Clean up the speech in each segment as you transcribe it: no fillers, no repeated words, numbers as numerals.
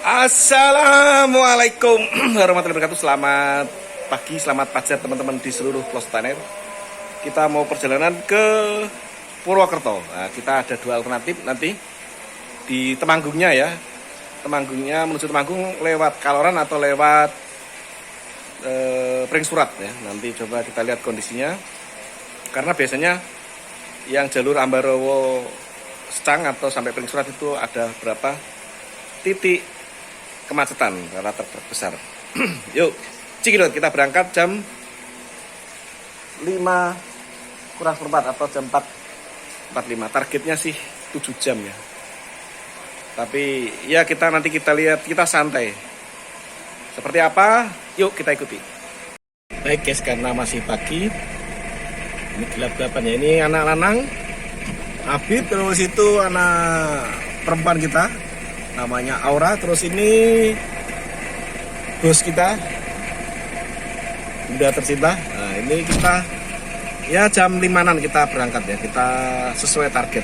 Assalamualaikum warahmatullahi wabarakatuh. Selamat pagi, selamat fajar teman-teman di seluruh pelosok tanah. Kita mau perjalanan ke Purwokerto. Nah, kita ada dua alternatif nanti di Temanggungnya ya. Temanggungnya menuju Temanggung lewat Kaloran atau lewat Pring Surat ya. Nanti coba kita lihat kondisinya. Karena biasanya yang jalur Ambarawa Secang atau sampai Pring Surat itu ada berapa titik kemacetan karena terbesar. Yuk, cikidot, kita berangkat jam 5 kurang seperempat atau jam 4.45. Targetnya sih 7 jam ya. Tapi ya nanti kita lihat, kita santai. Seperti apa? Yuk kita ikuti. Baik guys, karena masih pagi. Ini gelap-gelapan ya. Ini anak lanang Abid, terus itu anak perempuan kita namanya Aura, terus ini bos kita udah tercinta. Nah ini kita ya jam 5-an kita berangkat ya, kita sesuai target.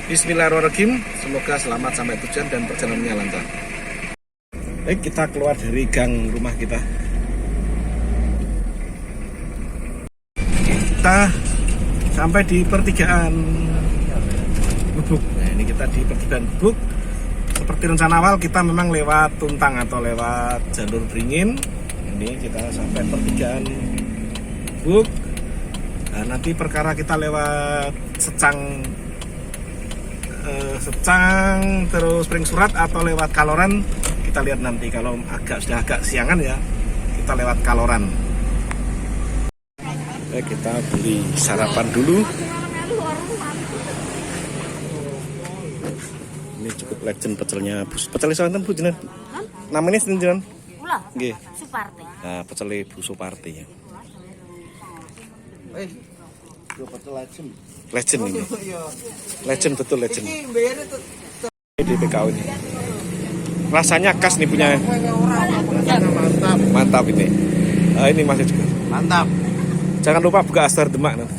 Bismillahirrahmanirrahim, semoga selamat sampai tujuan dan perjalanannya lancar. Baik, kita keluar dari gang rumah kita. Kita sampai di pertigaan Bubuk. Nah ini kita di pertigaan Bubuk. Seperti rencana awal kita memang lewat Tuntang atau lewat jalur Beringin. Ini kita sampai pertigaan Buk. Nah, nanti perkara kita lewat Secang terus Pring Surat atau lewat Kaloran, kita lihat nanti. Kalau sudah agak siangan ya kita lewat Kaloran. Baik, kita beli sarapan dulu. Ini cukup legend pecelnya. Pecel santen Bu jenengan. Namanya sinten jenengan? Kula. Nggih. Suparti. Nah, pecel Bu Suparti ya. Pecel legend. Legend ini. Legend betul legend. Di PKO ini. Rasanya khas nih punya. Mantap. Mantap ini. Ini masih juga. Mantap. Jangan lupa buka Astar Demak.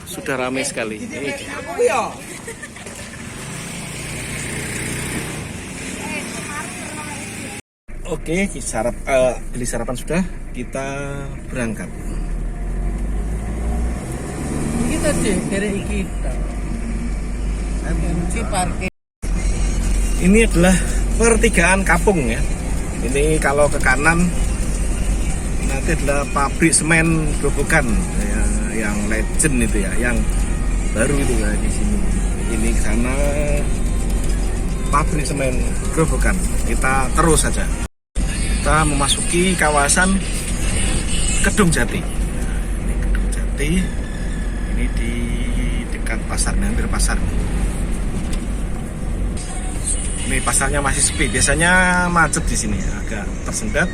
Sudah ramai sekali. Ini. Oke, beli sarapan sudah, kita berangkat. Kita deh dari kita. MMC parkir. Ini adalah pertigaan Kapung ya. Ini kalau ke kanan nanti adalah pabrik semen Grobogan ya, yang legend itu ya, yang baru itu ya di sini. Ini ke sana pabrik semen Grobogan. Kita terus saja. Kita memasuki kawasan Kedung Jati. Ini Kedung Jati. Ini di dekat pasar, hampir pasar. Ini pasarnya masih sepi. Biasanya macet di sini, agak tersendat.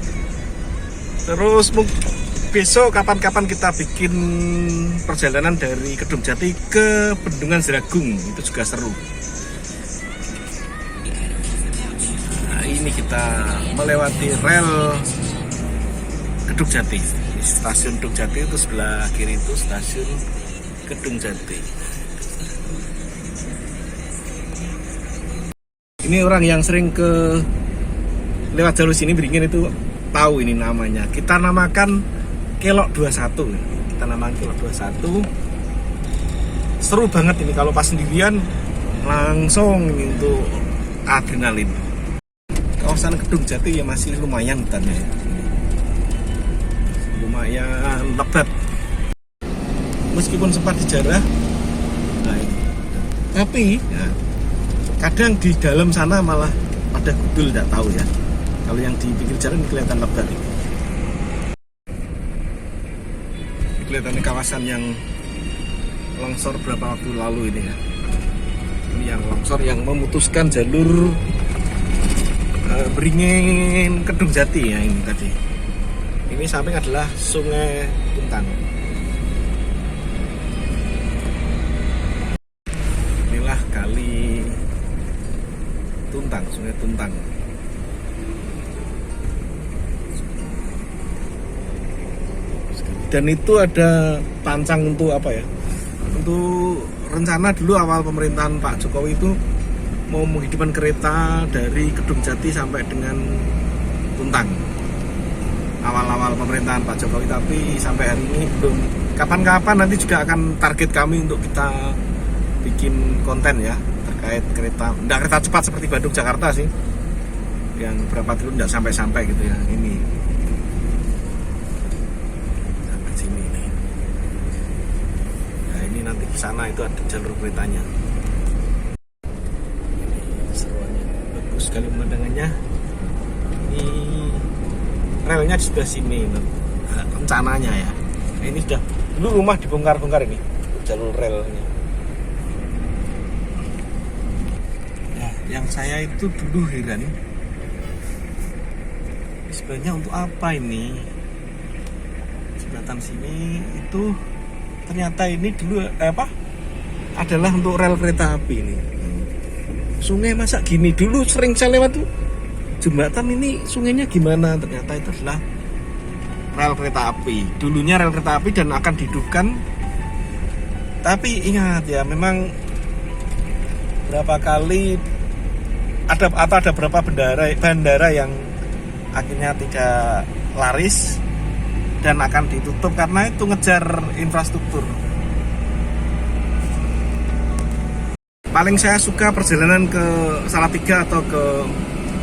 Terus besok kapan-kapan kita bikin perjalanan dari Kedung Jati ke Bendungan Jeragung. Itu juga seru. Ini kita melewati rel Kedung Jati. Stasiun Kedung Jati itu sebelah kiri itu stasiun Kedung Jati. Ini orang yang sering lewat jalur sini Beringin itu tahu ini namanya. Kita namakan Kelok 21. Kita namakan Kelok 21. Seru banget ini kalau pas sendirian, langsung ini untuk adrenalin. Kawasan Kedung Jati ya masih lumayan hutannya, lumayan lebat meskipun sempat dijarah. Nah, tapi ya, kadang di dalam sana malah pada gudul, tidak tahu ya. Kalau yang di pinggir jalan kelihatan lebat ini. Kelihatan kawasan yang longsor berapa waktu lalu ini ya. Ini yang longsor yang memutuskan jalur Beringin Kedung Jati ya ini tadi. Ini samping adalah Sungai Tuntang. Inilah kali Tuntang, Sungai Tuntang. Dan itu ada pancang untuk apa ya? Untuk rencana dulu awal pemerintahan Pak Jokowi itu mau menghidupkan kereta dari Kedung Jati sampai dengan Tuntang. Awal-awal pemerintahan Pak Jokowi, tapi sampai hari ini belum. Kapan-kapan nanti juga akan target kami untuk kita bikin konten ya terkait kereta, enggak kereta cepat seperti Bandung Jakarta sih, yang berapa triliun enggak sampai-sampai gitu ya. Ini sampai sini nih. Nah ini nanti ke sana itu ada jalur keretanya. Ini seruannya bagus sekali pemandangannya. Ini relnya di sebelah sini rencananya ya. Nah, ini sudah dulu rumah dibongkar-bongkar ini jalur relnya. Nah, yang saya itu dulu heran, sebenarnya untuk apa ini jembatan sini itu, ternyata ini dulu adalah untuk rel kereta api ini. Sungai masa gini, dulu sering saya lewat tuh jembatan ini sungainya gimana, ternyata itu adalah rel kereta api. Dulunya rel kereta api dan akan dihidupkan. Tapi ingat ya, memang berapa kali ada berapa bandara yang akhirnya tidak laris dan akan ditutup karena itu ngejar infrastruktur. Paling saya suka perjalanan ke Salatiga atau ke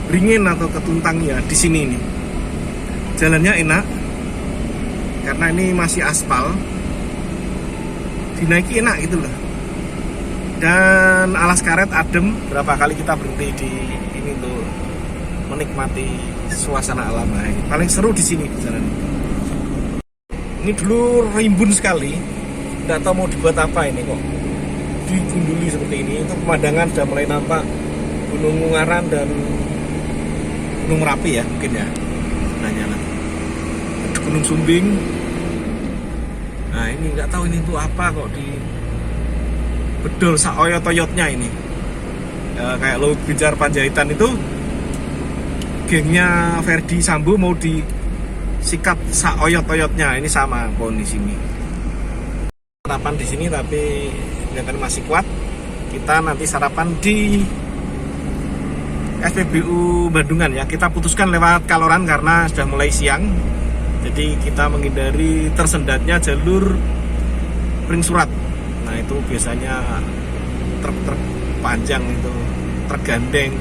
Beringin atau ke Tuntang ya di sini ini. Jalannya enak karena ini masih aspal, dinaiki enak gitu loh. Dan alas karet adem, berapa kali kita berhenti di ini tuh menikmati suasana alam. Paling seru di sini jalan. Ini dulu rimbun sekali, nggak tahu mau dibuat apa ini kok digunduli seperti ini. Itu pemandangan sudah mulai nampak Gunung Ungaran dan Gunung Merapi ya mungkin ya. Nanya lah. Gunung Sumbing. Nah ini nggak tahu ini tuh apa kok di bedol saoyot-oyotnya ini. Kayak Luhut Binsar Panjaitan itu gengnya Ferdi Sambo mau disikat saoyot-oyotnya, ini sama pohon di sini. Sarapan di sini tapi kelihatan masih kuat. Kita nanti sarapan di SPBU Bandungan ya. Kita putuskan lewat Kaloran karena sudah mulai siang. Jadi kita menghindari tersendatnya jalur Pring Surat. Nah itu biasanya truk-truk panjang itu tergandeng.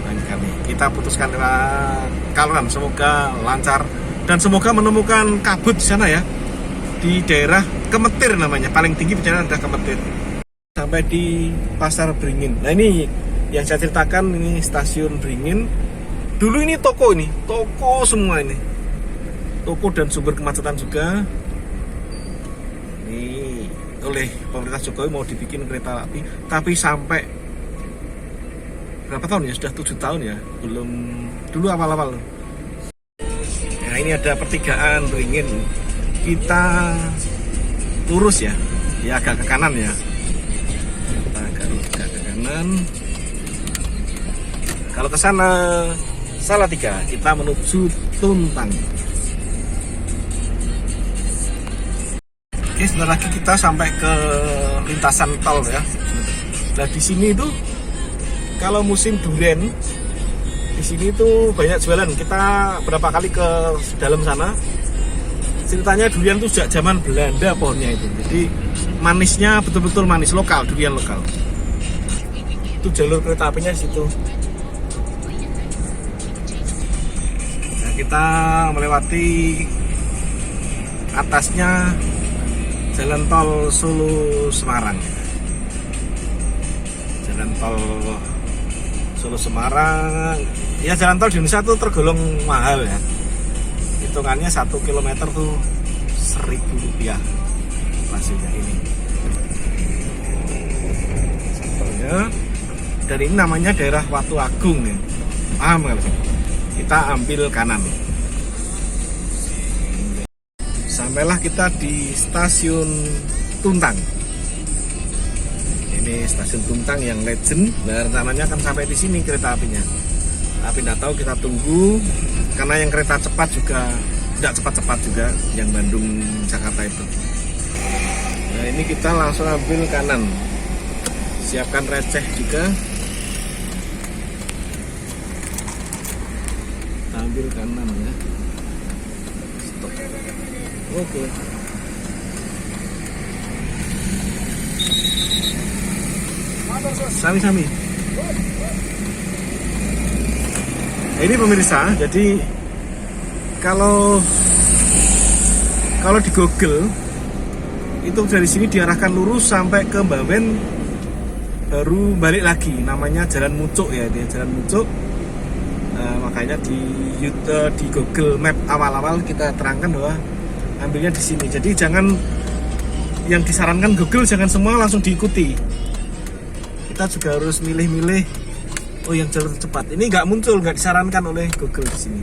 Nah kami kita putuskan lewat Kaloran, semoga lancar dan semoga menemukan kabut di sana ya, di daerah Kemetir namanya, paling tinggi bicara ada Kemetir. Sampai di Pasar Beringin. Nah ini yang saya ceritakan, ini stasiun Beringin. Dulu ini toko semua ini, toko dan sumber kemacetan juga. Ini oleh pemerintah Jokowi mau dibikin kereta api, tapi sampai berapa tahun ya? Sudah 7 tahun ya, belum. Dulu awal-awal. Nah ini ada pertigaan Beringin. Kita lurus ya, agak ke kanan ya. Kita agak ke kanan. Kalau ke sana Salatiga, kita menuju Tuntang. Oke, sebentar lagi kita sampai ke lintasan tol ya. Nah di sini itu kalau musim durian, di sini tuh banyak jualan. Kita berapa kali ke dalam sana. Ceritanya durian itu sejak zaman Belanda pohonnya itu. Jadi manisnya betul-betul manis lokal, durian lokal. Itu jalur kereta apinya di situ. Nah, kita melewati atasnya jalan tol Solo Semarang. Jalan tol Solo Semarang. Ya jalan tol di Indonesia tuh tergolong mahal ya. Hitungannya 1 kilometer tuh Rp1.000 masihnya ini. Contohnya dari ini namanya daerah Watu Agung nih. Paham nggak? Kita ambil kanan. Sampailah kita di stasiun Tuntang. Ini stasiun Tuntang yang legend. Nah, rencananya akan sampai di sini kereta apinya. Tapi nggak tahu, kita tunggu. Karena yang kereta cepat juga tidak cepat-cepat juga, yang Bandung Jakarta itu. Nah ini kita langsung ambil kanan. Siapkan receh juga. ambil kanan ya. Stop. Oke. Sami-sami. Nah, ini pemirsa, jadi kalau di Google itu dari sini diarahkan lurus sampai ke Bawen, baru balik lagi, namanya Jalan Mucuk ya, dia Jalan Mucuk. Makanya di Google Map awal-awal kita terangkan bahwa ambilnya di sini. Jadi jangan, yang disarankan Google jangan semua langsung diikuti. Kita juga harus milih-milih. Oh, yang jalur cepat ini nggak muncul, nggak disarankan oleh Google di sini.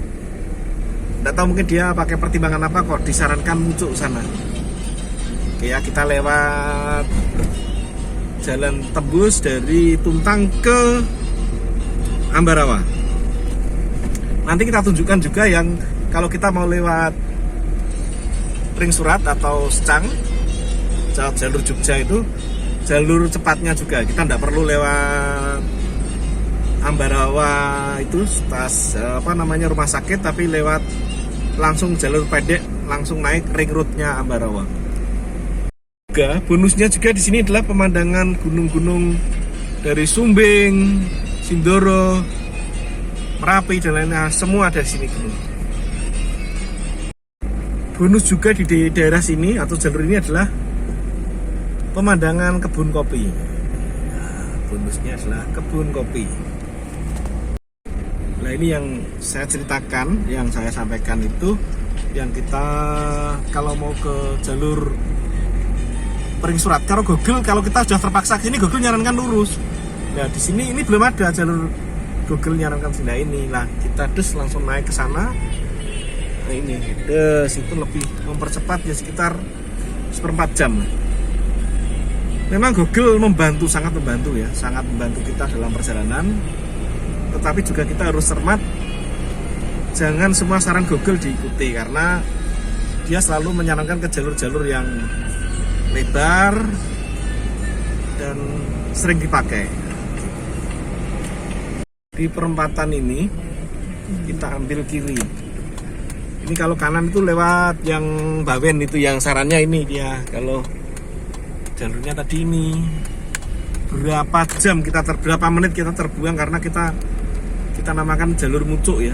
Nggak tahu, mungkin dia pakai pertimbangan apa kok disarankan Mucuk sana. Oke ya, kita lewat jalan tembus dari Tuntang ke Ambarawa. Nanti kita tunjukkan juga yang kalau kita mau lewat Ring Surat atau Secang, jalur Jogja itu jalur cepatnya juga. Kita tidak perlu lewat Ambarawa itu rumah sakit, tapi lewat langsung jalur pendek, langsung naik ring roadnya Ambarawa. Juga bonusnya juga di sini adalah pemandangan gunung-gunung dari Sumbing, Sindoro, Merapi dan lainnya, semua ada di sini gunung. Bonus juga di daerah sini atau jalur ini adalah pemandangan kebun kopi. Nah, bonusnya adalah kebun kopi. Nah, ini yang saya ceritakan, yang saya sampaikan itu yang kita kalau mau ke jalur Ring Surat. Kalau kita sudah terpaksa ke sini, Google nyarankan lurus. Nah, di sini ini belum ada jalur Google nyarankan sini. Ini lah, kita langsung naik ke sana. Nah, ini itu lebih mempercepat ya, sekitar 1/4 jam. Memang Google membantu, sangat membantu ya, sangat membantu kita dalam perjalanan. Tetapi juga kita harus cermat, jangan semua saran Google diikuti, karena dia selalu menyarankan ke jalur-jalur yang lebar dan sering dipakai. Di perempatan ini kita ambil kiri. Ini kalau kanan itu lewat yang Bawen itu, yang sarannya ini dia. Kalau jalurnya tadi ini berapa menit kita terbuang karena kita namakan jalur Mucuk ya.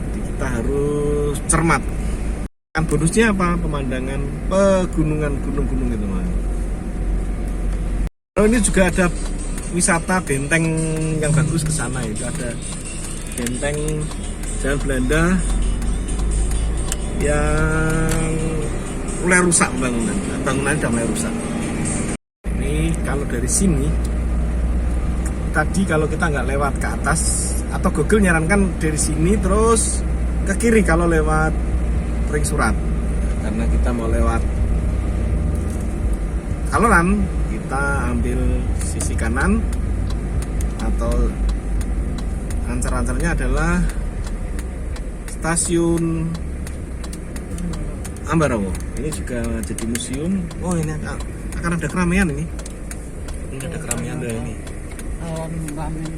Jadi kita harus cermat. Kan bonusnya apa? Pemandangan pegunungan, gunung-gunung itu mas. Kalau ini juga ada wisata benteng yang bagus ke sana, itu ada benteng Jalan Belanda yang mulai rusak bangunannya sudah mulai rusak. Ini kalau dari sini tadi kalau kita nggak lewat ke atas, atau Google nyarankan dari sini terus ke kiri kalau lewat Ring Surat, karena kita mau lewat Kaloran, kita ambil sisi kanan atau ancar-ancarnya adalah stasiun Ambarawa. Ini juga jadi museum. Oh, ini akan ada keramaian ini. Ini ada keramaian dari ini. Ramen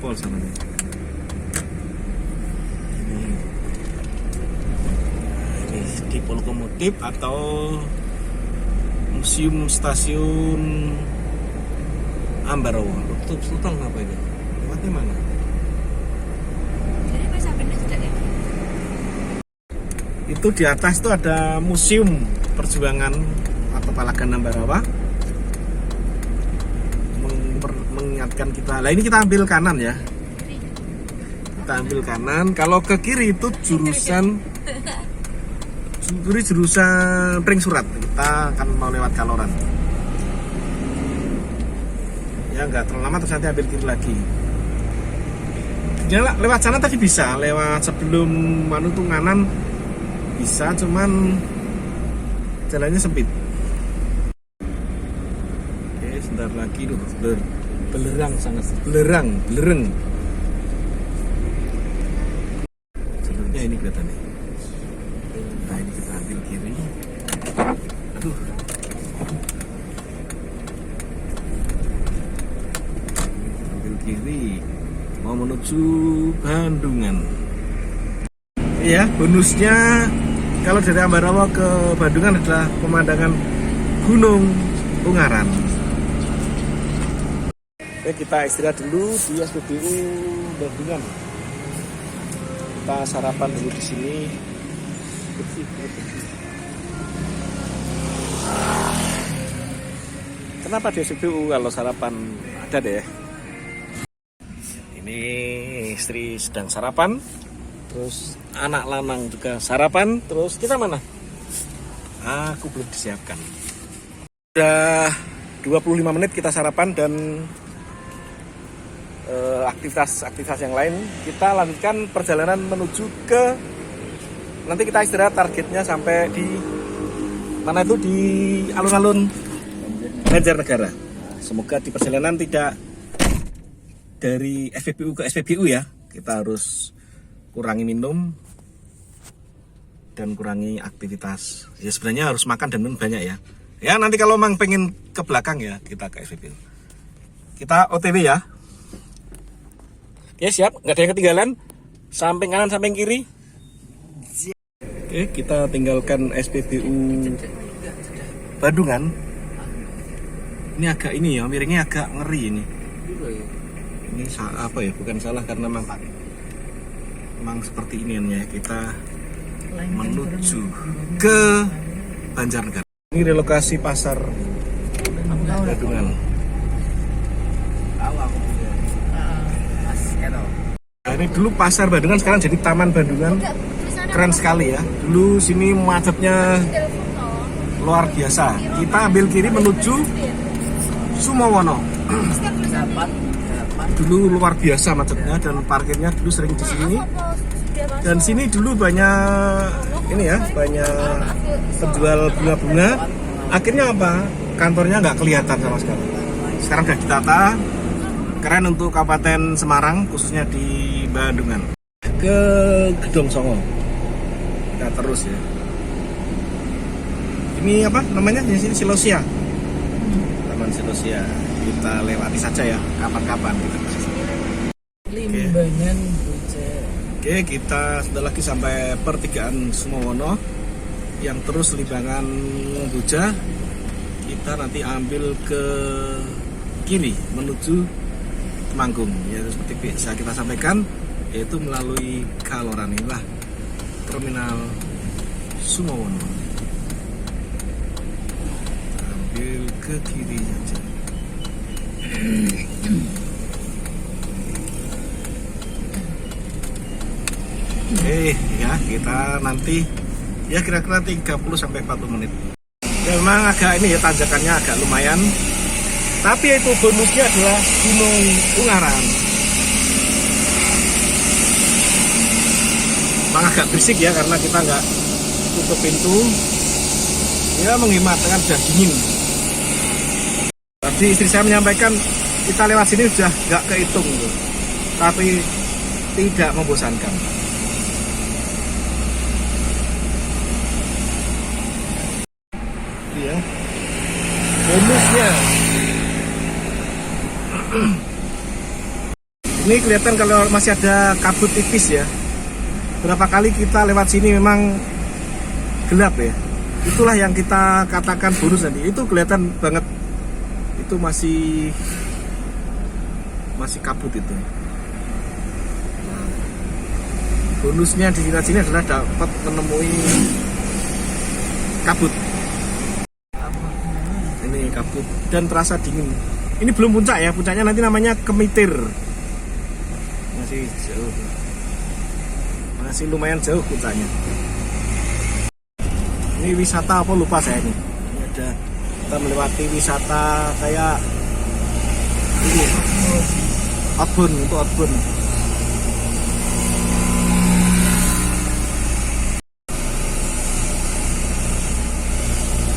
Pol sana nih. Ini di lokomotif atau museum stasiun Ambarawa. Sultan apa ini? Lewatnya mana? Itu di atas itu ada museum perjuangan atau Palagan Ambarawa, mengingatkan kita. Nah, ini kita ambil kanan ya. Kita ambil kanan. Kalau ke kiri itu jurusan Ring Surat. Kita akan mau lewat Kaloran. Ya nggak terlalu lama, terus nanti ambil kiri lagi. Ya, lewat sana tadi bisa, lewat sebelum Tunganan bisa, cuman jalannya sempit. Oke, sebentar lagi tuh belerang, sangat belerang. Jalurnya ini kelihatannya. Nah, ini kita ambil kiri. Aduh. Ambil kiri. Mau menuju Bandungan. Iya, bonusnya kalau dari Ambarawa ke Bandungan adalah pemandangan Gunung Ungaran. Oke, kita istirahat dulu di SPBU Bandungan. Kita sarapan dulu di sini. Kenapa di SPBU kalau sarapan ada deh? Ini istri sedang sarapan, terus anak lanang juga sarapan, terus kita mana? Aku belum disiapkan. Udah 25 menit kita sarapan dan aktivitas yang lain kita lanjutkan perjalanan menuju ke, nanti kita istirahat, targetnya sampai di mana itu, di alun-alun Banjarnegara. Semoga di perjalanan tidak dari SPBU ke SPBU ya. Kita harus kurangi minum dan kurangi aktivitas. Ya sebenarnya harus makan dan minum banyak ya. Ya nanti kalau memang pengen ke belakang ya kita ke SPBU. Kita OTW ya. Oke siap, nggak ada yang ketinggalan. Samping kanan, samping kiri. Oke, kita tinggalkan SPBU Bandungan. Ini agak ini ya, miringnya agak ngeri ini. Ini apa ya? Bukan salah karena memang seperti ini ya. Kita menuju ke Banjarnegara. Ini relokasi pasar Bandungan. Nah, ini dulu pasar Bandungan, sekarang jadi Taman Bandungan. Keren sekali ya. Dulu sini macetnya luar biasa. Kita ambil kiri menuju Sumowono. Dulu luar biasa macetnya dan parkirnya dulu sering di sini. Dan sini dulu banyak ini ya, banyak penjual bunga-bunga. Akhirnya apa? Kantornya nggak kelihatan sama sekali. Sekarang sudah ditata. Keren untuk Kabupaten Semarang, khususnya di Bandungan. Ke Gedong Songo. Kita terus ya. Ini apa namanya? Di sini Silosia. Taman Silosia. Kita lewati saja ya, kapan-kapan kita ke sini. Limbangan Buja. Oke, kita sudah lagi sampai pertigaan Sumowono yang terus Limbangan Buja. Kita nanti ambil ke kiri menuju Temanggung. Ya seperti bisa kita sampaikan, yaitu melalui Kaloran. Inilah terminal Sumowono. Ambil ke kiri saja. Oke ya, kita nanti ya kira-kira 30-40 menit. Ya memang agak ini ya, tanjakannya agak lumayan. Tapi itu bonusnya adalah Gunung Ungaran. Memang agak berisik ya karena kita nggak tutup pintu. Ya menghemat dengan sudah dingin. Tadi istri saya menyampaikan kita lewat sini sudah nggak kehitung gitu. Tapi tidak membosankan. Ya. Bonusnya. Ini kelihatan kalau masih ada kabut tipis ya. Berapa kali kita lewat sini memang gelap ya. Itulah yang kita katakan bonus tadi. Itu kelihatan banget. Itu masih kabut itu. Nah, bonusnya di sini adalah dapat menemui kabut. Ini kabut dan terasa dingin. Ini belum puncak ya, puncaknya nanti namanya Kemitir. Masih jauh. Masih lumayan jauh puncaknya. Ini wisata apa lupa saya ini. Ini ada, kita melewati wisata kayak ini. Outbound, itu outbound.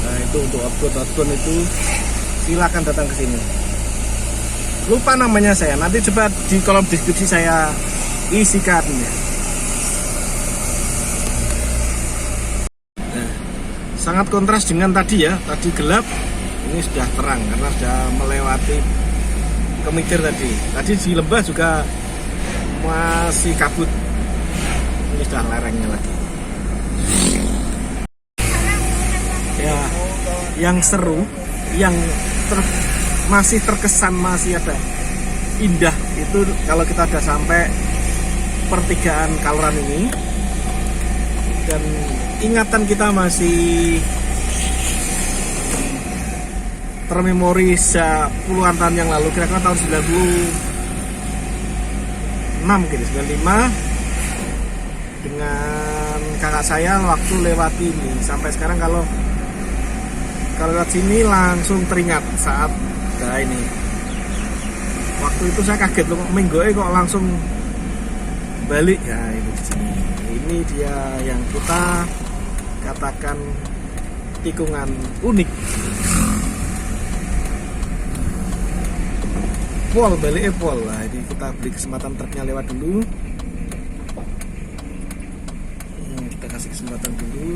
Nah, itu untuk outbound itu silakan datang ke sini. Lupa namanya saya, nanti coba di kolom deskripsi saya isikan ya. Nah, sangat kontras dengan tadi ya, tadi gelap, ini sudah terang karena sudah melewati Kemitir tadi. Tadi di lembah juga masih kabut. Ini sudah lerengnya lagi. Ya, yang seru, yang masih terkesan, masih ada indah itu kalau kita udah sampai pertigaan Kaloran ini, dan ingatan kita masih termemori puluhan tahun yang lalu, kira-kira tahun 96 mungkin 95, dengan kakak saya waktu lewati ini. Sampai sekarang kalau lewat sini langsung teringat saat ini. Waktu itu saya kaget loh, minggoe kok langsung balik ya. Ini di sini. Ini dia yang kita katakan tikungan unik. Pol, balik pol. Nah, ini kita beri kesempatan truknya lewat dulu. Kita kasih kesempatan dulu.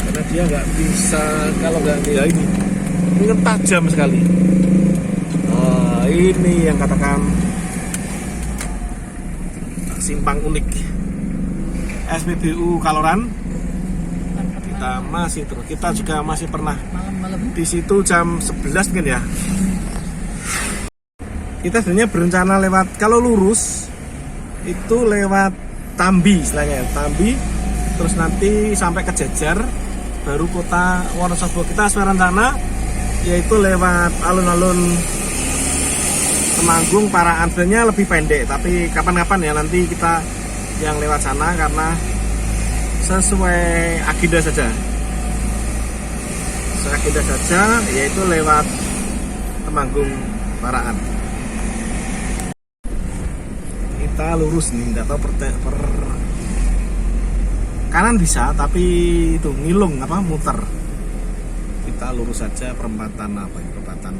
Karena dia nggak bisa, kalau nggak ya ini kan tajam sekali. Ini yang katakan simpang unik SPBU Kaloran. Kita masih terus, kita juga masih pernah Malam-malam. di situ jam 11 mungkin ya. Kita sebenarnya berencana lewat, kalau lurus itu lewat Tambi istilahnya, Tambi, terus nanti sampai ke Jejer, baru kota Wonosobo. Kita sesuai rencana yaitu lewat alun-alun Temanggung, Paraan. Sebenarnya lebih pendek, tapi kapan-kapan ya nanti kita yang lewat sana karena sesuai agenda saja. Sesuai agenda saja, yaitu lewat Temanggung, Paraan. Kita lurus nih, nggak tahu per kanan bisa, tapi itu ngilung apa muter. Kita lurus saja perempatan apa ya, perempatan.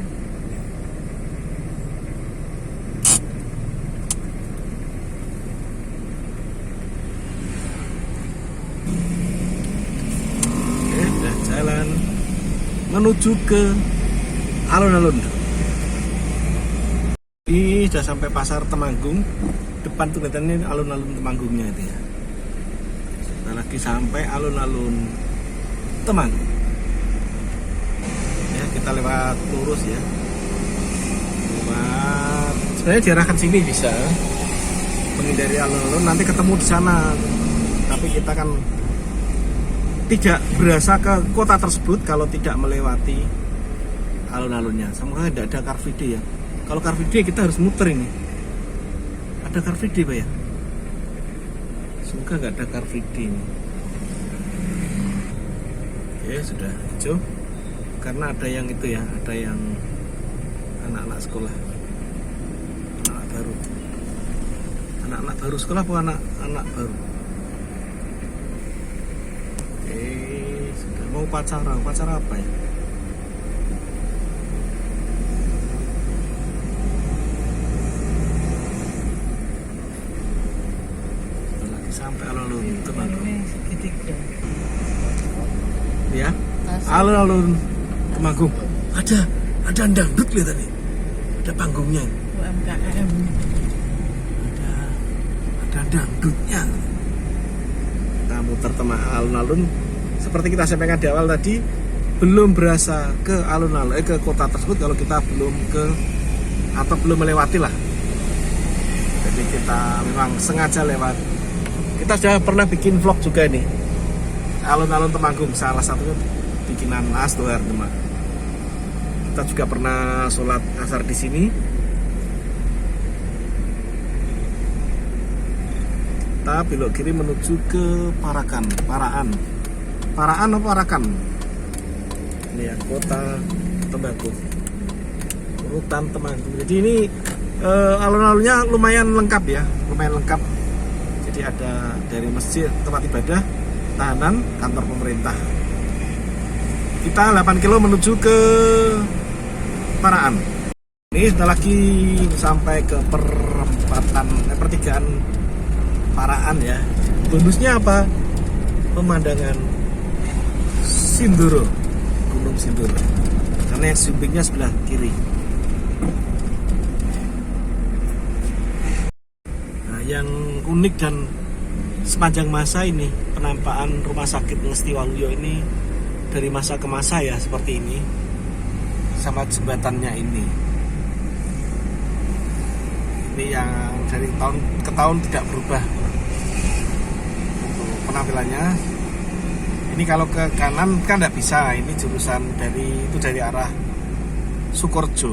Jalan menuju ke alun-alun. Ini sudah sampai pasar Temanggung. Depan tuh kelihatannya alun-alun Temanggungnya itu ya. Kita lagi sampai alun-alun Temanggung. Ya, kita lewat lurus ya. Lewat, sebenarnya diarahkan sini bisa menghindari alun-alun. Nanti ketemu di sana. Tapi kita kan tidak berasa ke kota tersebut kalau tidak melewati alun-alunnya. Semoga tidak ada Car Free Day ya. Kalau Car Free Day kita harus muter ini. Ada Car Free Day Pak ya? Semoga nggak ada Car Free Day ini. Oke, sudah hijau. Karena ada yang itu ya, ada yang anak-anak sekolah, anak baru. Anak-anak baru sekolah apa anak baru? Sudah mau upacara apa ya? Lagi sampai alun-alun Temanggung. Ya, alun-alun Temanggung. Ada dangdut lihat tadi. Ada panggungnya. UMKM. Ada dangdutnya. Kita muter alun-alun. Seperti kita sampaikan di awal tadi, belum berasa ke alun-alun ke kota tersebut kalau kita belum melewati lah. Jadi kita memang sengaja lewat. Kita sudah pernah bikin vlog juga nih, alun-alun Temanggung, salah satunya bikinan Asdoar Demak. Kita juga pernah sholat asar di sini. Kita belok kiri menuju ke Paraan atau Parakan. Ini ya, kota Temanggung, Rutan Temanggung. Jadi ini alun-alunnya lumayan lengkap ya, Jadi ada dari masjid, tempat ibadah, tahanan, kantor pemerintah. Kita 8 kilo menuju ke Paraan. Ini sudah lagi sampai ke pertigaan Paraan ya. Bonusnya apa? Pemandangan Sindoro, Gunung Sindoro. karena yang sumbingnya sebelah kiri. Nah, yang unik dan sepanjang masa ini penampakan rumah sakit Ngesti Waluyo ini dari masa ke masa ya seperti ini, sama jembatannya ini yang dari tahun ke tahun tidak berubah untuk penampilannya. Ini kalau ke kanan kan tidak bisa, ini jurusan dari arah Sukorejo,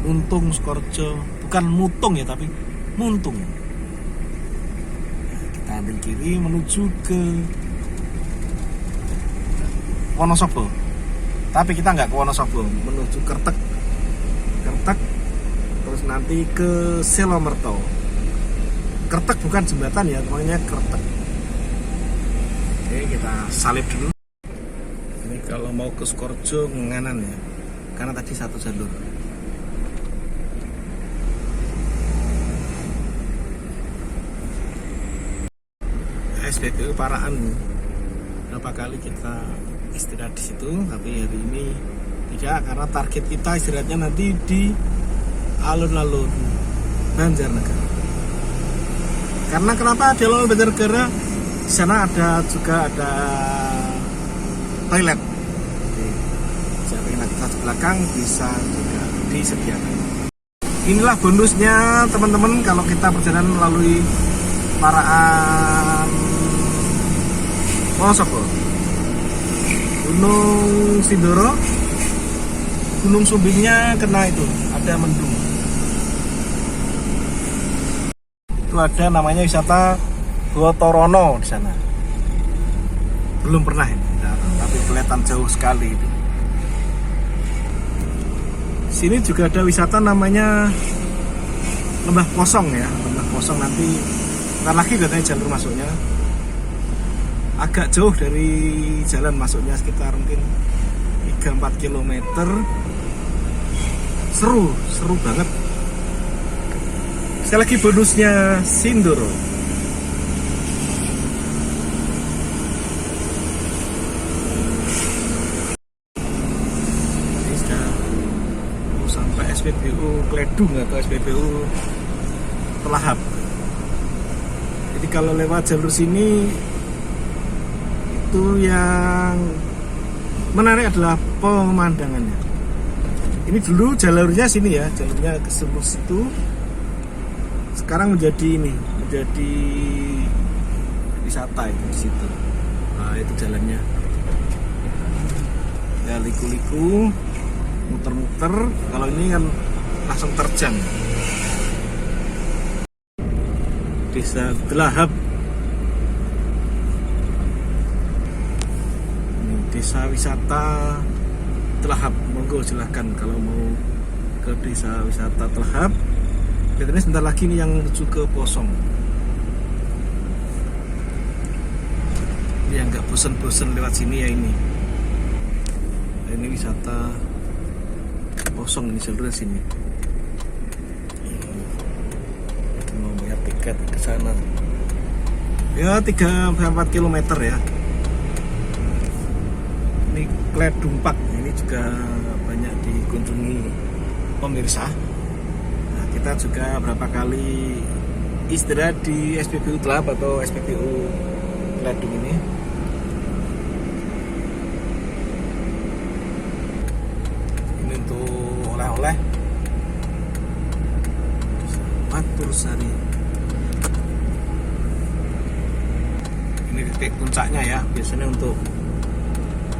Muntung Sukorejo, bukan Mutung ya tapi Muntung. Nah, kita ambil kiri menuju ke Wonosobo, tapi kita nggak ke Wonosobo, menuju Kertek, terus nanti ke Selomerto. Kertek bukan jembatan ya, namanya Kertek. Oke, kita salib dulu. Ini kalau mau ke Sukorejo nganan ya, karena tadi satu jalur. SPBU Paraan, berapa kali kita istirahat di situ, tapi hari ini tidak, karena target kita istirahatnya nanti di alun-alun Banjarnegara. Karena kenapa di alun-alun Banjarnegara? Di sana ada toilet. Jadi kita di belakang bisa juga disediakan. Inilah bonusnya teman-teman kalau kita perjalanan melalui Paraan Wonosobo, Gunung Sindoro, Gunung Sumbingnya kena itu, ada mendung. Itu ada namanya wisata Gotorono di sana. Belum pernah ini, tapi kelihatan jauh sekali itu. Sini juga ada wisata namanya Lembah Kosong ya, Lembah Kosong nanti ntar lagi katanya jalur masuknya. Agak jauh dari jalan masuknya, sekitar mungkin 3-4 km. Seru banget. Sekali lagi bonusnya Sindoro. Ini sudah mau sampai SPBU Kledung atau SPBU Telahap. Jadi kalau lewat jalur sini itu yang menarik adalah pemandangannya. Ini dulu jalurnya sini ya, jalurnya ke sebelah situ. Sekarang menjadi wisata itu di situ. Nah, itu jalannya. Ya liku-liku, muter-muter. Kalau ini kan langsung terjang. Desa Telahap. Ini desa wisata Telahap. Monggo silahkan kalau mau ke desa wisata Telahap. Ini sebentar lagi nih yang menuju ke Posong. Ini yang nggak bosen-bosen lewat sini ya ini. Ini wisata Posong, ini jalurnya sini. Mau bayar tiket ke sana. Ya 3-4 km ya. Ini Kledumpak, ini juga banyak dikunjungi pemirsa. Kita juga berapa kali istirahat di SPBU Telahap atau SPBU Kledung ini. Ini untuk oleh-oleh Matursari. Ini titik puncaknya ya, biasanya untuk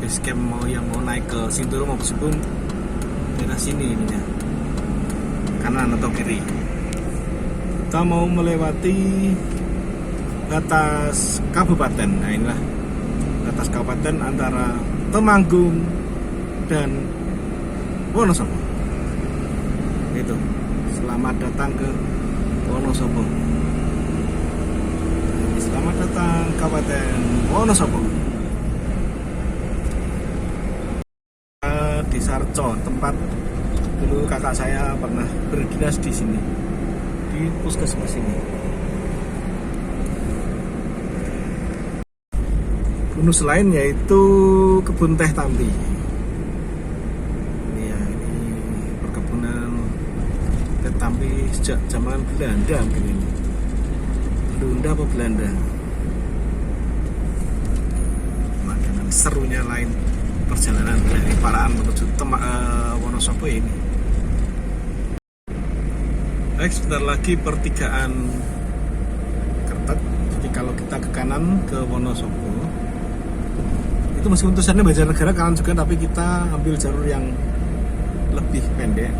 base camp yang mau naik ke Sindoro maupun Subun daerah sini ininya, kanan atau kiri. Kita mau melewati batas kabupaten. Nah inilah batas kabupaten antara Temanggung dan Wonosobo. Itu. Selamat datang ke Wonosobo. Selamat datang Kabupaten Wonosobo. Di Sarco, tempat dulu kakak saya pernah berdinas di sini, di puskesmas ini. Bonus lain yaitu kebun teh Tampi. Ini ya, tapi sejak zaman Belanda mungkin ini. Belanda apa Belanda? Makanan serunya lain perjalanan dari Palaan menuju Wonosobo ini. Baik, sebentar lagi pertigaan Kertek. Jadi kalau kita ke kanan ke Wonosobo, itu meskipun tulisannya Banjarnegara kanan juga, tapi kita ambil jalur yang lebih pendek.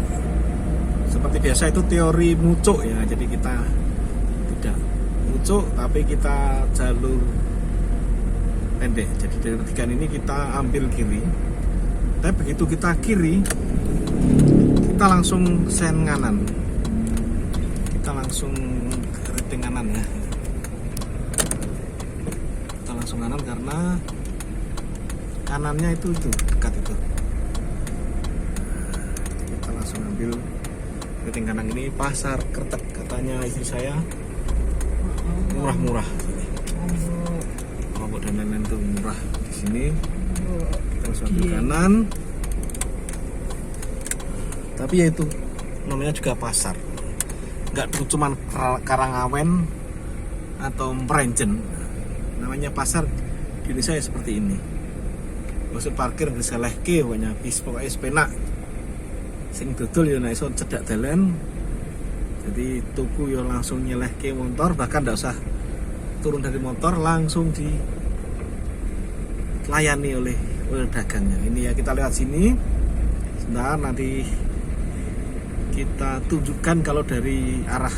Seperti biasa itu teori mucuk ya, jadi kita tidak mucuk tapi kita jalur pendek. Jadi dari pertigaan ini kita ambil kiri, tapi begitu kita kiri kita langsung sen kanan, kita langsung keriting kanan ya, kita langsung kanan karena kanannya itu dekat itu. Kita langsung ambil keriting kanan. Ini pasar Kertek, katanya istri saya murah-murah. Rokok dan lain-lain itu murah di sini. Terus ambil kanan. Tapi ya itu namanya juga pasar. Nggak cuma Karangawen atau Merenjen. Namanya pasar di Indonesia ya seperti ini. Maksud parkir bisa lehke, pokoknya bis pokoknya sepenak. Sing dodol ya nek iso cedak dalan. Jadi tuku ya langsung nyelehke motor, bahkan ndak usah turun dari motor, langsung dilayani oleh dagangnya. Ini ya kita lewat sini. Sebentar nanti kita tunjukkan kalau dari arah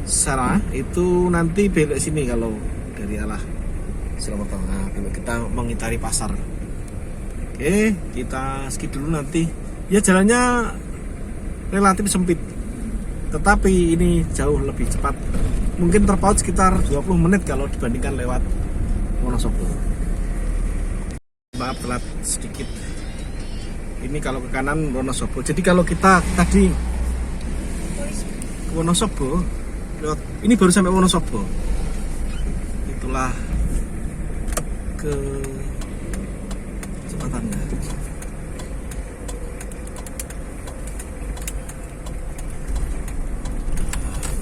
sana itu nanti belok sini kalau dari arah Surakarta. Nah, kalau kita mengitari pasar. Oke, kita skip dulu nanti. Ya jalannya relatif sempit, tetapi ini jauh lebih cepat. Mungkin terpaut sekitar 20 menit kalau dibandingkan lewat Wonosobo. Maaf telat sedikit. Ini kalau ke kanan Wonosobo. Jadi kalau kita tadi ke Wonosobo lewat, ini baru sampai Wonosobo. Itulah ke jembatannya.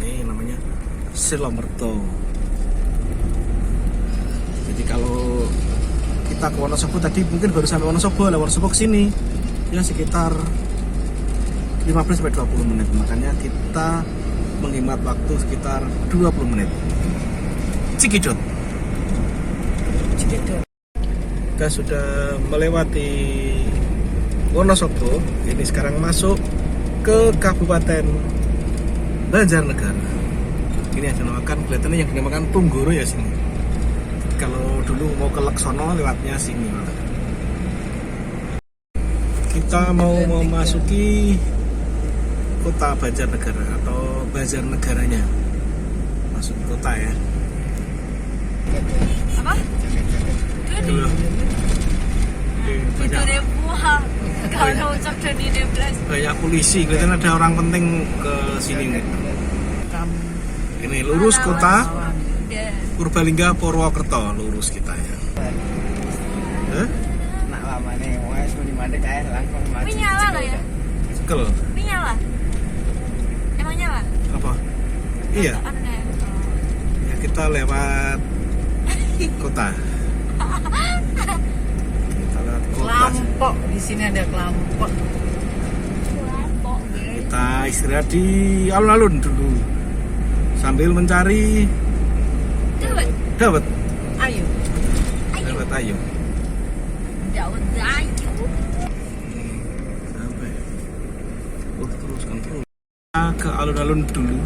Ini namanya Silomerto. Jadi kalau kita ke Wonosobo tadi mungkin baru sampai Wonosobo, lewat Wonosobo ke sini ya sekitar 15-20 menit. Makanya kita menghemat waktu sekitar 20 menit. Cikidot. Kita sudah melewati Wonosobo. Ini sekarang masuk ke Kabupaten Banjarnegara. Ini yang dinamakan, kelihatannya yang dinamakan Tunggoro ya sini. Kalau dulu mau ke Leksono lewatnya sini. Kita mau memasuki kota Banjarnegara atau Banjarnegaranya. Masuk kota ya. Apa? Dulu. Itu deh buah. Kalau ucap dari deblas. Banyak polisi, kelihatan ada orang penting ke sini nih. Ini lurus kota Purbalingga Purwokerto, lurus kita ya. Nak lama nih, wes di mana kayak langsung mati. Ini nyala loh ya? Sekel. Ini nyala? Emang nyala? Apa? Iya. Ya, kita lewat kota. Kita lewat kota. Kelampok, di sini ada kelampok. Kita istirahat di alun-alun dulu sambil mencari dapat. Ayo. Dapat ayo. Daun ayu. Sampai. Teruskan terus. Kita ke alun-alun dulu.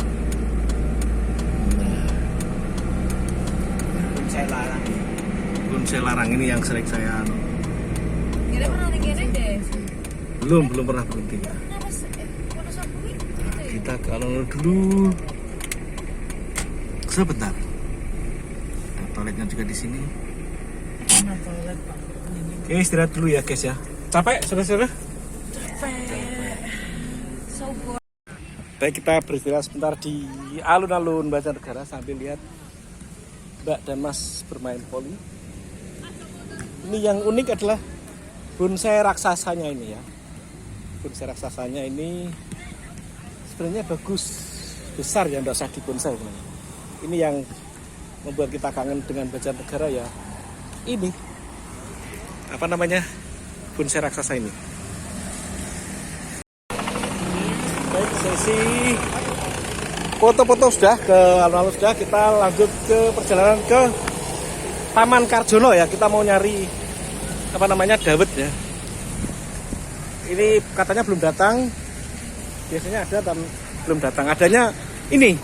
Saya larang. Saya larang ini yang sering saya Kira pernah digede deh. belum pernah berhenti. Kita ke alun-alun dulu. Sebentar. Ada toiletnya juga di sini. Mana toilet, Pak? Oke, istirahat dulu ya guys ya. Capek saudara-saudara? So good. Baik, kita beristirahat sebentar di alun-alun Banjarnegara sambil lihat Mbak dan Mas bermain voli. Ini yang unik adalah bonsai raksasanya ini ya. Bonsai raksasanya ini sebenarnya bagus, besar ya, nggak usah dibonsai. Ini yang membuat kita kangen dengan Banjarnegara ya. Ini apa namanya, bonsai raksasa ini. Baik, sesi foto-foto sudah, ke alun-alun sudah, kita lanjut ke perjalanan ke Taman Karjono ya. Kita mau nyari apa namanya, dawet ya. Ini katanya belum datang. Biasanya ada tapi belum datang. Adanya ini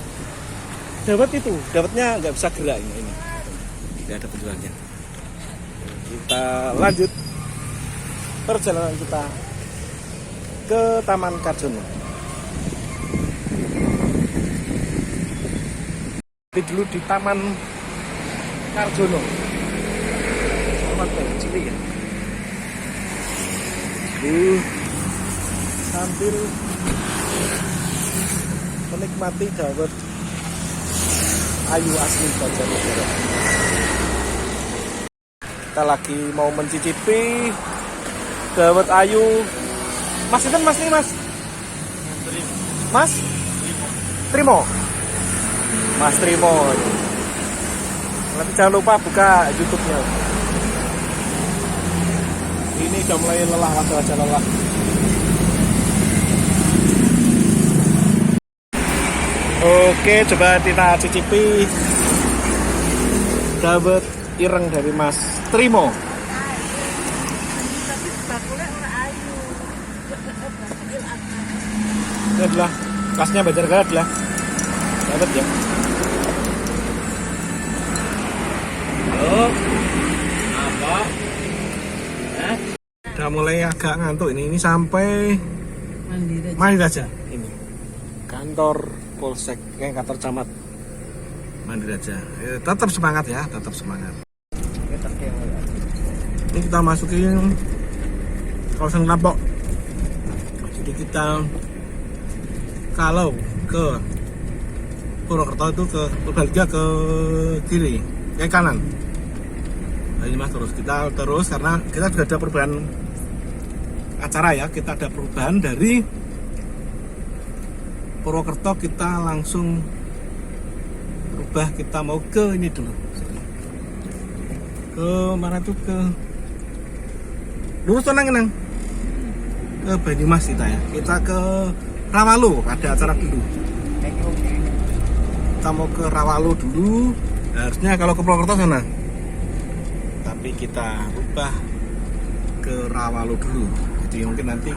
dawet, itu dawetnya nggak bisa gerak ini tidak ada penjualnya. Kita lanjut perjalanan kita ke Taman Karjono. Dulu di Taman Karjono, Taman Cili ya. Sambil menikmati dawet ayu asli Banjarnegara. Kita lagi mau mencicipi dawet ayu. Mas itu mas, ini mas. Mas Trimo. Mas Trimo. Nanti jangan lupa buka YouTube-nya. Ini udah mulai lelah, wajah-wajah lelah. Oke, coba kita cicipi dawet ireng dari Mas Trimo. Tapi bakulnya orang ayu. Ini adalah khasnya Banjarnegara adalah dawet ya. Apa? Udah mulai agak ngantuk ini sampai Mandiraja ini. Kantor Polsek, kantor camat Mandiraja. Tetap semangat ya, tetap semangat. Ini kita masukin kawasan Lampok. Jadi kita kalau ke Purwokerto itu ke Purbalingga ke kiri, ke kanan. Nah, ini mas kita terus karena kita sudah ada perubahan acara ya. Kita ada perubahan dari Purwokerto, kita langsung berubah, kita mau ke ini dulu. Ke mana tuh, ke lurus tenang nang ke Banyumas kita ya. Kita ke Rawalu, ada acara dulu. Kita mau ke Rawalu dulu. Harusnya kalau ke Purwokerto sana, tapi kita ubah ke Rawalu dulu. Jadi mungkin nanti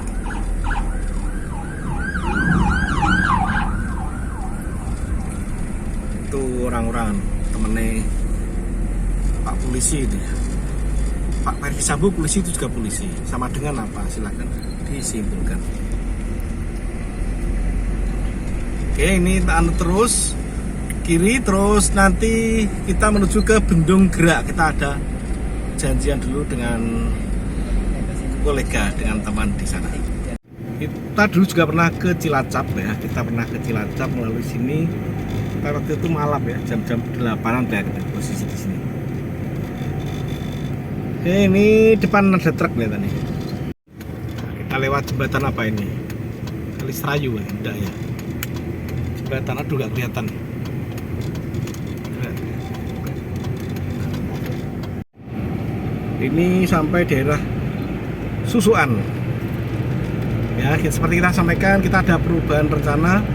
itu orang-orang temennya Pak polisi itu ya. Pak Ferdi Sambo polisi, itu juga polisi. Sama dengan apa? Silakan disimpulkan. Oke, ini kita anu terus kiri, terus nanti kita menuju ke Bendung Gerak. Kita ada janjian dulu dengan kolega, dengan teman di sana. Kita dulu juga pernah ke Cilacap ya. Kita pernah ke Cilacap melalui sini. Kita waktu itu malam ya, jam-jam 8-an ya kita posisi di sini. Oke, ini depan ada truk lihat nih. Kita lewat jembatan apa ini? Kali Serayu ya, enggak ya? Jembatan, aduh gak kelihatan. Ini sampai daerah Susuan. Ya, seperti kita sampaikan, kita ada perubahan rencana.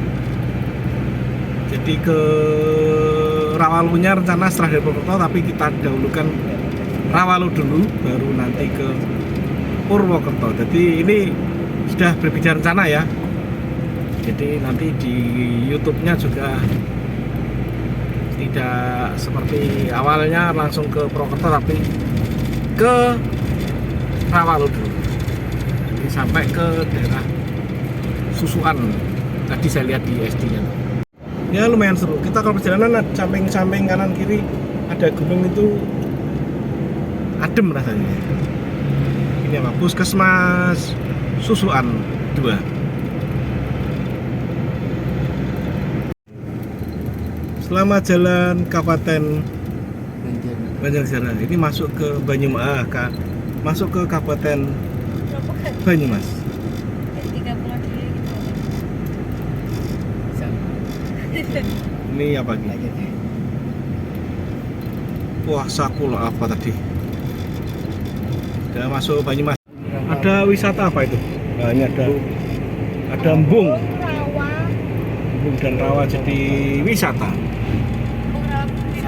Jadi ke Rawalunya rencana setelah dari Purwokerto, tapi kita dahulukan Rawalu dulu, baru nanti ke Purwokerto. Jadi ini sudah berbicara rencana ya. Jadi nanti di YouTube-nya juga tidak seperti awalnya langsung ke Purwokerto, tapi ke Rawalu dulu. Jadi sampai ke daerah Susuan. Tadi saya lihat di SD-nya. Ya lumayan seru. Kita kalau perjalanan samping-samping kanan kiri ada gunung, itu adem rasanya. Ini apa? Puskesmas Susuan 2. Selamat jalan Kabupaten Banjarnegara. Ini masuk ke Banyumas, masuk ke Kabupaten Banyumas. Ini apa ini? Wah, sakula apa tadi? Udah masuk Banyumas. Ada wisata apa itu? Nah, ini ada embung. Embung dan rawa jadi wisata.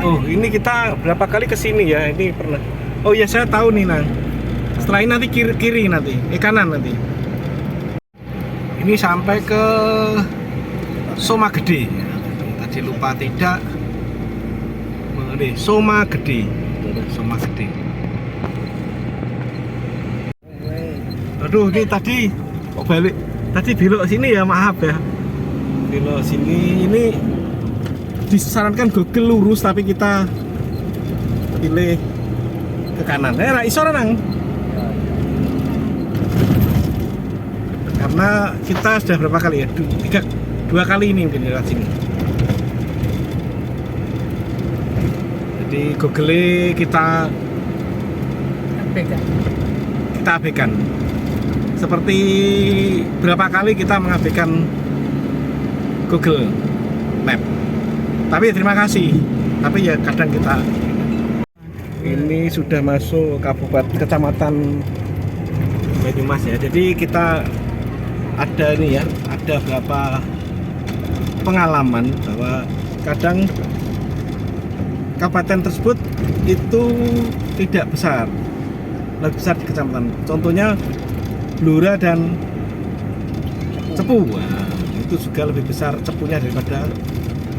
Oh, ini kita berapa kali kesini ya? Ini pernah. Oh ya, saya tahu nih, Nang. Setelah ini nanti kiri nanti, kanan nanti. Ini sampai ke Soma Gede. Tadi lupa tidak. Soma Gede. Soma Gede. Aduh, ini tadi kok balik. Tadi belok sini ya, maaf ya. Belok sini ini disarankan Google lurus tapi kita pilih ke kanan. Iso Nang. Karena kita sudah berapa kali ya? Dua kali ini mungkin lewat sini. Jadi Google kita abaikan. Seperti berapa kali kita mengabaikan Google Map. Tapi terima kasih. Tapi ya kadang kita. Ini sudah masuk kabupaten kecamatan Banyumas ya. Jadi kita ada nih ya, ada beberapa pengalaman bahwa kadang kabupaten tersebut itu tidak besar, lebih besar di kecamatan. Contohnya Blora dan Cepu. Nah, itu juga lebih besar Cepunya daripada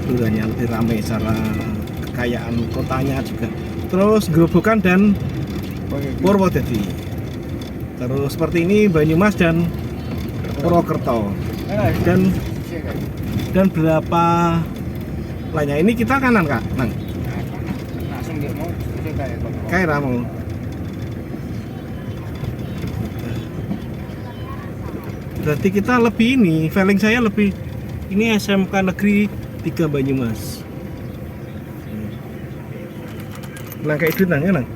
Bloranya, lebih ramai secara kekayaan kotanya juga. Terus Grobogan dan Purwodadi. Terus seperti ini Banyumas dan Purwokerto dan berapa lainnya. Ini kita kanan Kak, Nang. Kayak ramu. Berarti kita lebih ini, feeling saya lebih ini SMK Negeri 3 Banyumas. Nang kayak itu Nang ya Nang.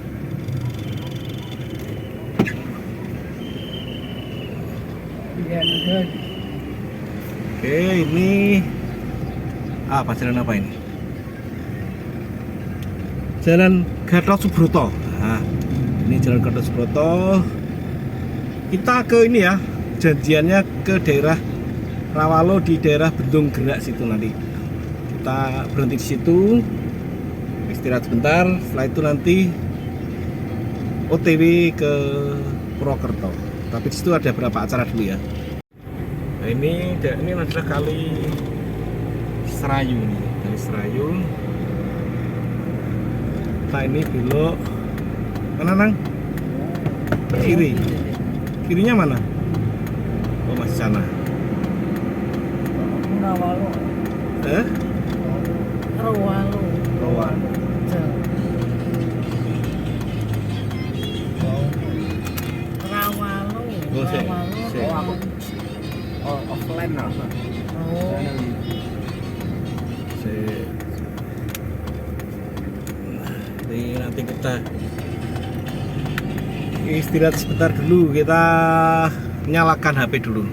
Oke, ini apa jalan apa ini? Jalan Gatot Subroto. Nah, ini jalan Gatot Subroto. Kita ke ini ya, janjiannya ke daerah Rawalo di daerah Bendung Gerak situ nanti. Kita berhenti di situ, istirahat sebentar. Setelah itu nanti OTW ke Purwokerto. Tapi di situ ada beberapa acara dulu ya. Nah, ini adalah kali Serayu nih, kali Serayu. Nah ini belok mana Nang? Kiri. Kirinya mana? Oh masih sana. Rawalo. Rawalo. Rawalo. Rawalo. Oh, sih. Oh, aku Offline apa? Oh. Jadi nanti kita istirahat sebentar dulu, kita nyalakan HP dulu.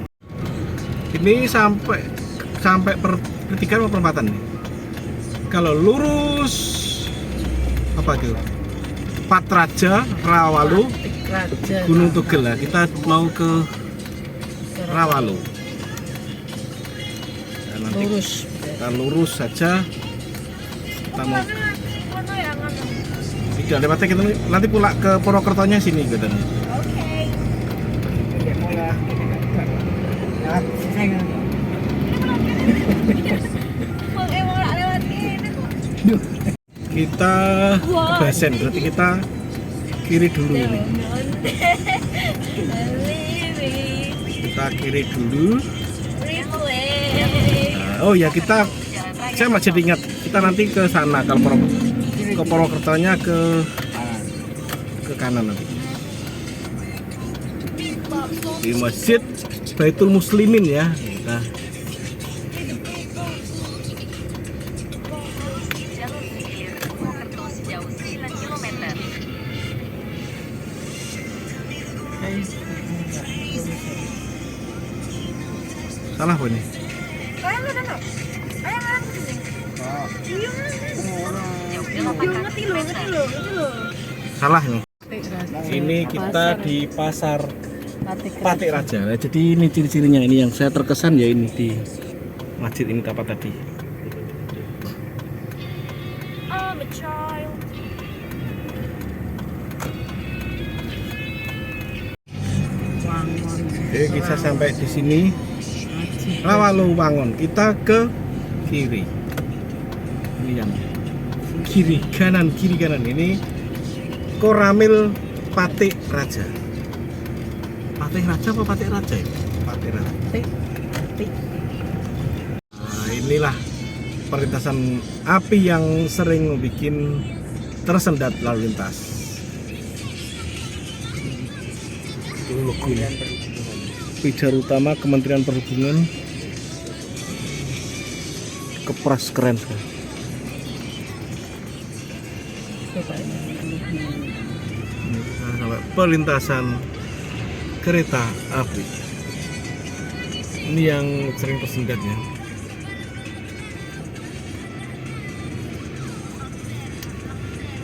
Ini sampai pertigaan atau perempatan nih. Kalau lurus apa itu? Patraja, Rawalo, Gunung Tugel lah. Kita mau ke Rawalo. Dan nanti kita lurus saja. Kita mau tidak lewatnya kita nanti pulak ke Purwokertonya sini gitu. Oke. Emang nggak lewat ini. Kita ke Basen, berarti kita kiri dulu ini. Kita kiri dulu. Nah, oh ya saya masih ingat kita nanti ke sana kalau ke Purwokertonya ke kanan nanti di Masjid Baitul Muslimin ya. Nah, salah apa ini? Ayo, Ngerti loh. Salah nih. Ini kita di pasar Patik Raja. Nah, jadi ini ciri-cirinya, ini yang saya terkesan ya ini di masjid ini apa tadi. I'm a child. Oke, kita sampai di sini. Rawaluwangun. Kita ke kiri. Ini yang kiri kanan. Ini Koramil Patik Raja. Patik Raja apa Patik Raja ya? Patik Raja. Nah, inilah perlintasan api yang sering bikin tersendat lalu lintas. Itu logo pijar utama Kementerian Perhubungan. Kepras keren sekali. Sampai perlintasan kereta api. Ini yang sering tersendatnya.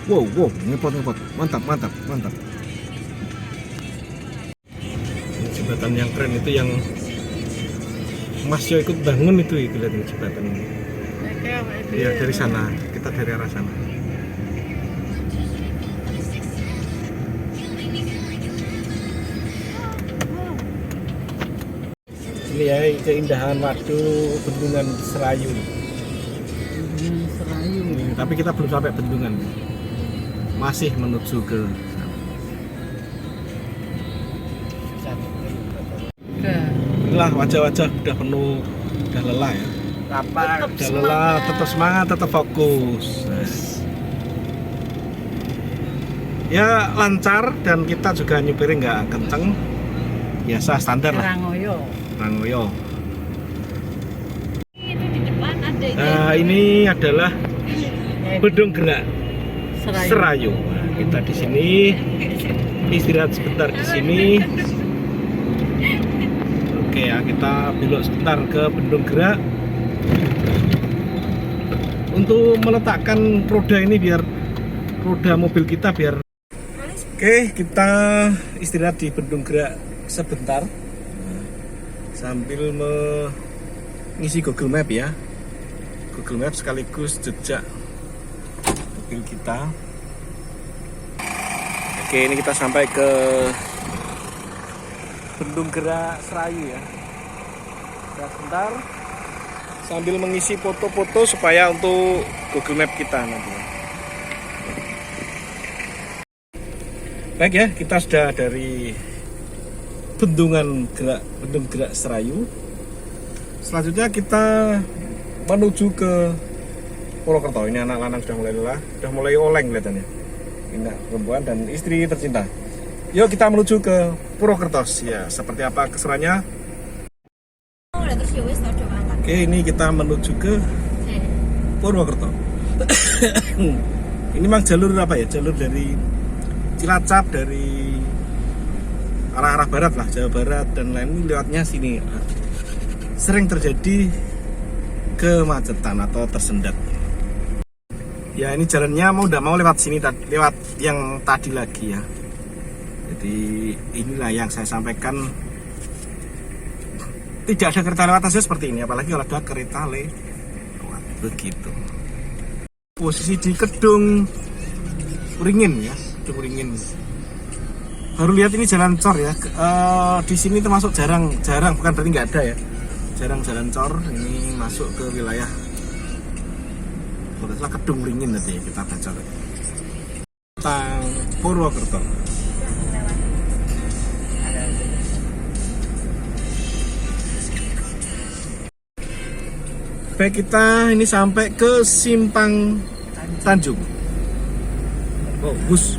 Wow, ngepot. Mantap. Ini jembatan yang keren itu yang Mas Yo ikut bangun itu lihat jembatan ini. Ya dari sana, kita dari arah sana. Ini ya keindahan waktu bendungan Serayu. Tapi kita belum sampai bendungan, masih menuju ke sana. Inilah wajah-wajah udah penuh, udah lelah ya. Udah lelah, tetap semangat, tetap fokus. Ya lancar dan kita juga nyupirin nggak kenceng, biasa standar lah. Rangoyo. Itu di depan ada Nah, ini adalah Bendung Gerak Serayu. Nah, kita di sini istirahat sebentar di sini. Oke ya, kita belok sebentar ke Bendung Gerak untuk meletakkan roda ini biar roda mobil kita biar. Oke, kita istirahat di Bendung Gerak sebentar sambil mengisi Google Map ya. Google Map sekaligus jejak mobil kita. Oke, ini kita sampai ke Bendung Gerak Serayu ya. Kita sebentar sambil mengisi foto-foto supaya untuk Google Map kita nanti. Baik ya, kita sudah dari Bendung Gerak Serayu. Selanjutnya kita menuju ke Purwokerto. Ini anak lanang sudah mulai lelah, sudah mulai oleng kelihatannya. Ini perempuan dan istri tercinta. Yuk kita menuju ke Purwokerto. Ya, seperti apa keseruannya? Oke, ini kita menuju ke Purwokerto. Ini memang jalur apa ya? Jalur dari Cilacap, dari arah barat lah, Jawa Barat dan lain, lewatnya sini. Sering terjadi kemacetan atau tersendat. Ya, ini jalannya mau tidak mau lewat sini, lewat yang tadi lagi ya. Jadi inilah yang saya sampaikan, tidak ada kereta lewat saja seperti ini, apalagi kalau ada kereta lewat begitu. Posisi di Kedung Ringin ya, Kedung Ringin. Baru lihat ini jalan cor ya. Di sini termasuk jarang bukan berarti nggak ada ya. Jarang jalan cor. Ini masuk ke wilayah Kedung Ringin nanti kita baca tentang Purwokerto. Baik, kita ini sampai ke Simpang Tanjung. Oh, bus.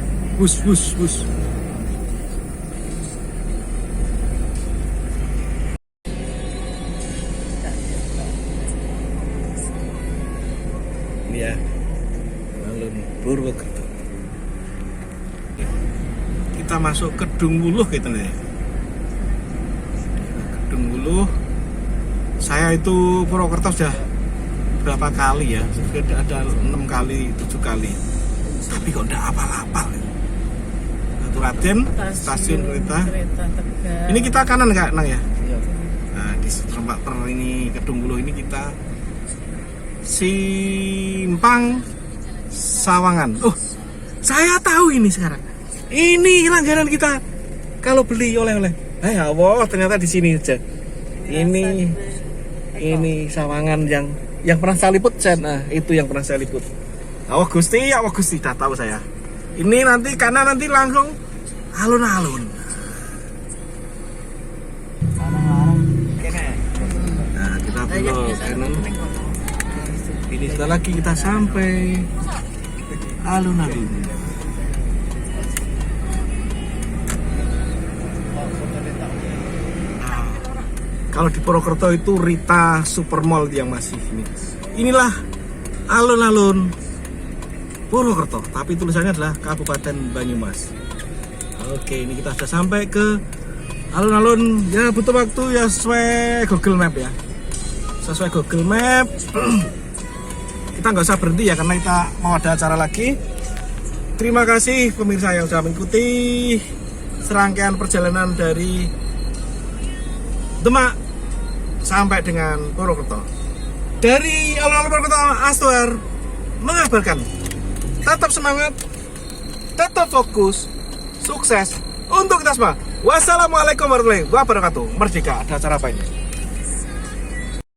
Ya, alun Purwokerto. Kita masuk Kedung Wuluh gitu nih. Kedung Wuluh. Saya itu Purwokerto sudah berapa kali ya, sudah ada 6 kali, 7 kali, tapi kok enggak apal-apal. Batu Raden, stasiun kereta. Tegal. Ini kita kanan nggak, Nang ya? Nah, di tempat ini Kedung Wuluh ini kita simpang Sawangan. Oh, saya tahu ini sekarang. Ini langganan kita kalau beli oleh-oleh. Ya Allah, ternyata di sini aja. Ini Sawangan yang pernah saya liput, nah itu yang pernah saya liput. Allah Gusti, dah tahu saya. Ini nanti karena nanti langsung alun-alun. Nah, kita belok kanan. Ini setelah lagi kita sampai alun-alun. Kalau di Purwokerto itu Rita Supermall yang masih ini. Inilah alun-alun Purwokerto, tapi tulisannya adalah Kabupaten Banyumas. Oke, ini kita sudah sampai ke alun-alun. Ya butuh waktu ya sesuai Google Map ya. Sesuai Google Map. Kita nggak usah berhenti ya karena kita mau ada acara lagi. Terima kasih pemirsa yang sudah mengikuti serangkaian perjalanan dari Demak sampai dengan Purwokerto. Dari alun-alun Purwokerto, Astor mengabarkan tetap semangat, tetap fokus, sukses untuk kita semua. Wassalamualaikum warahmatullahi wabarakatuh. Merdeka, ada acara apa ini?